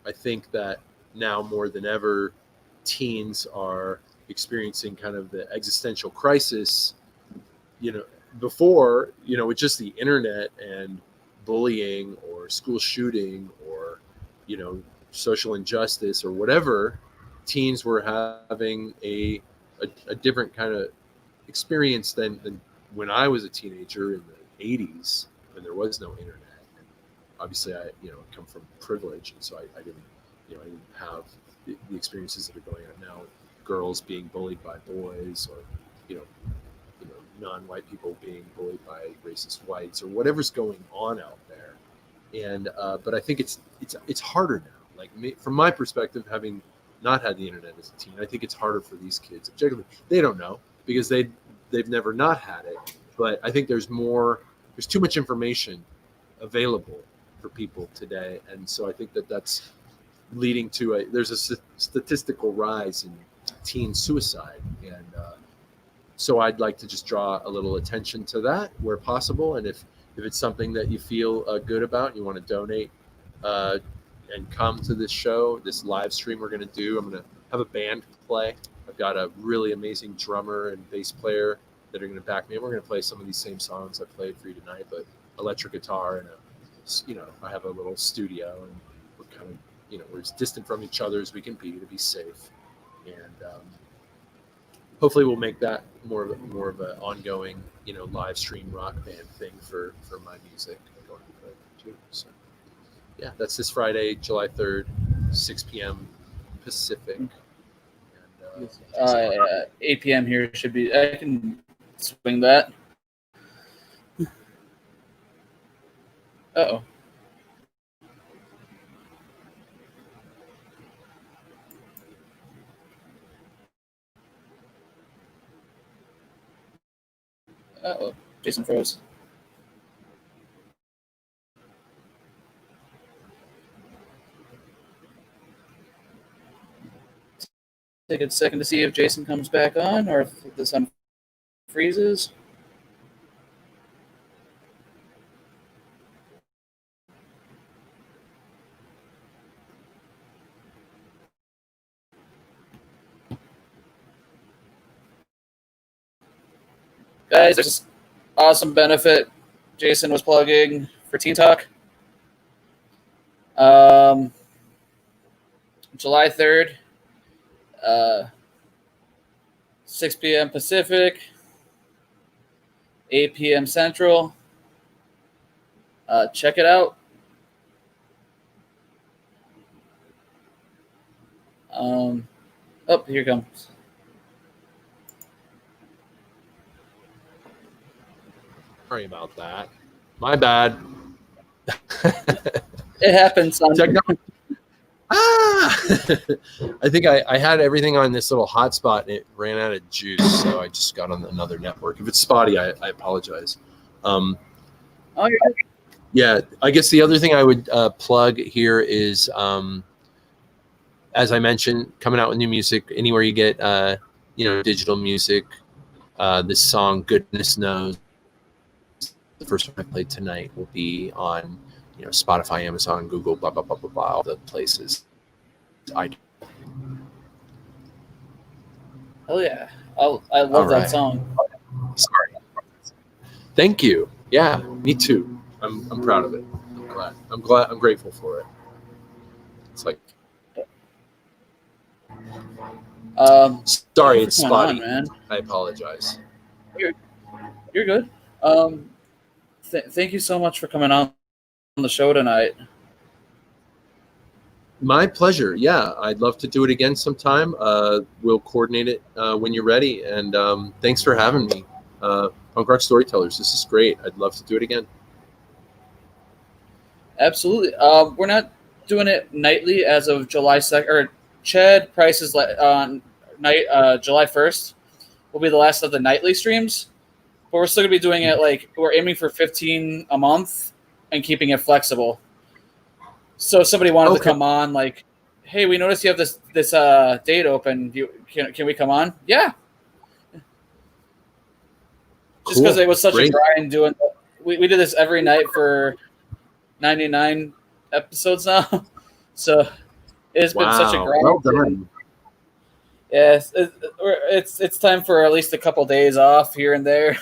I think that now more than ever, teens are experiencing kind of the existential crisis, before, with just the internet and bullying or school shooting or, social injustice or whatever, teens were having a different kind of experience than when I was a teenager in the 80s, when there was no internet. And obviously I come from privilege, and so I didn't have the experiences that are going on now, girls being bullied by boys, or non-white people being bullied by racist whites, or whatever's going on out there. And but I think it's harder now. Like from my perspective, having not had the internet as a teen, I think it's harder for these kids. Objectively, they don't know because they've never not had it. But I think there's too much information available for people today, and so I think that's leading to there's a statistical rise in teen suicide, and so I'd like to just draw a little attention to that where possible. And if it's something that you feel good about, you want to donate and come to this show, this live stream we're going to do. I'm going to have a band play. I've got a really amazing drummer and bass player that are going to back me, and we're going to play some of these same songs I played for you tonight, but electric guitar, and I have a little studio, and we're kind of we're as distant from each other as we can be to be safe. And hopefully we'll make that more of an ongoing, live stream rock band thing for my music going forward too. So yeah, that's this Friday, July 3rd, 6 p.m. Pacific. And 8 p.m. here should be. I can swing that. Uh-oh. Uh-oh. Jason froze. Take a second to see if Jason comes back on or if the sun freezes. Guys, there's this awesome benefit Jason was plugging for Teen Talk. July 3rd, 6 p.m. Pacific, 8 p.m. Central. Check it out. Oh, here it comes. Sorry about that. My bad. It happens, son. I think I had everything on this little hotspot and it ran out of juice, so I just got on another network. If it's spotty, I apologize. Yeah, I guess the other thing I would plug here is, as I mentioned, coming out with new music. Anywhere you get, digital music. This song, "Goodness Knows," the first one I played tonight, will be on, Spotify, Amazon, Google, blah blah blah blah blah, all the places. Oh yeah, I love that song. Sorry. Thank you. Yeah, me too. I'm proud of it. I'm glad. I'm grateful for it. It's like. Sorry, it's spotty. Man. I apologize. You're good. Thank you so much for coming on the show tonight. My pleasure. Yeah, I'd love to do it again sometime. We'll coordinate it when you're ready. And thanks for having me, Punk Punk Rock Storytellers. This is great. I'd love to do it again. Absolutely. We're not doing it nightly as of July 2nd. Or Chad Price's on night July 1st will be the last of the nightly streams. But we're still going to be doing it like we're aiming for 15 a month and keeping it flexible. So if somebody wanted to come on, like, hey, we noticed you have this date open. Can we come on? Yeah. Just because it was such a grind doing we did this every night for 99 episodes now. So it's been such a grind. Well done. Yes, it's time for at least a couple days off here and there.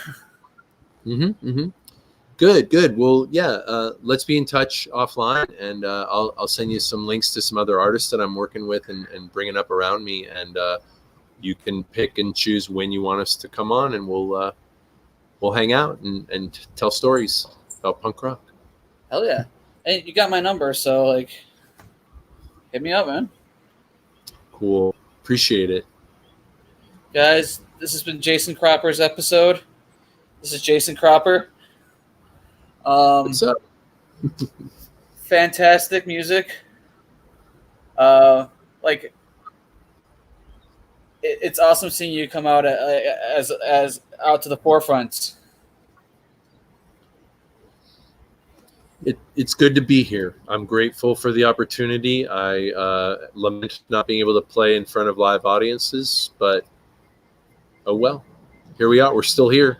Good. Well, yeah. Let's be in touch offline, and I'll send you some links to some other artists that I'm working with and bringing up around me, and you can pick and choose when you want us to come on, and we'll hang out and tell stories about punk rock. Hell yeah! Hey, you got my number, so like, hit me up, man. Cool. Appreciate it. Guys, this has been Jason Cropper's episode. This is Jason Cropper. What's up? Fantastic music. It's awesome seeing you come out as out to the forefront. It's good to be here. I'm grateful for the opportunity. I lament not being able to play in front of live audiences, but oh well. Here we are. We're still here.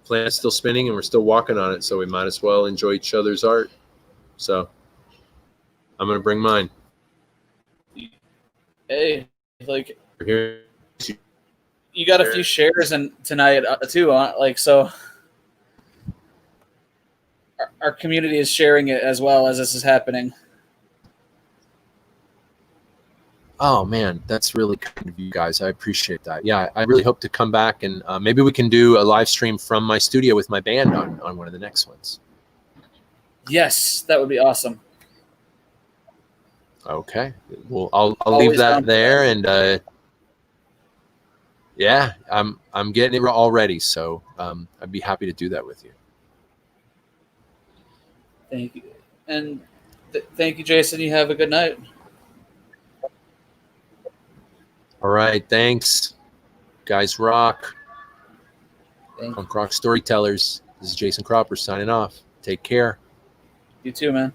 Planet's still spinning, and we're still walking on it, so we might as well enjoy each other's art. So I'm going to bring mine. Hey, like, We're here. you got a few shares tonight too, so our community is sharing it as well as this is happening. Oh man, that's really kind of you guys. I appreciate that. Yeah, I really hope to come back, and maybe we can do a live stream from my studio with my band on one of the next ones. Yes, that would be awesome. Okay, well, I'll leave that there, and yeah, I'm getting it all ready, so I'd be happy to do that with you. Thank you, and thank you, Jason. You have a good night. All right, thanks. Guys rock. Thank you. Punk Rock Storytellers. This is Jason Cropper signing off. Take care. You too, man.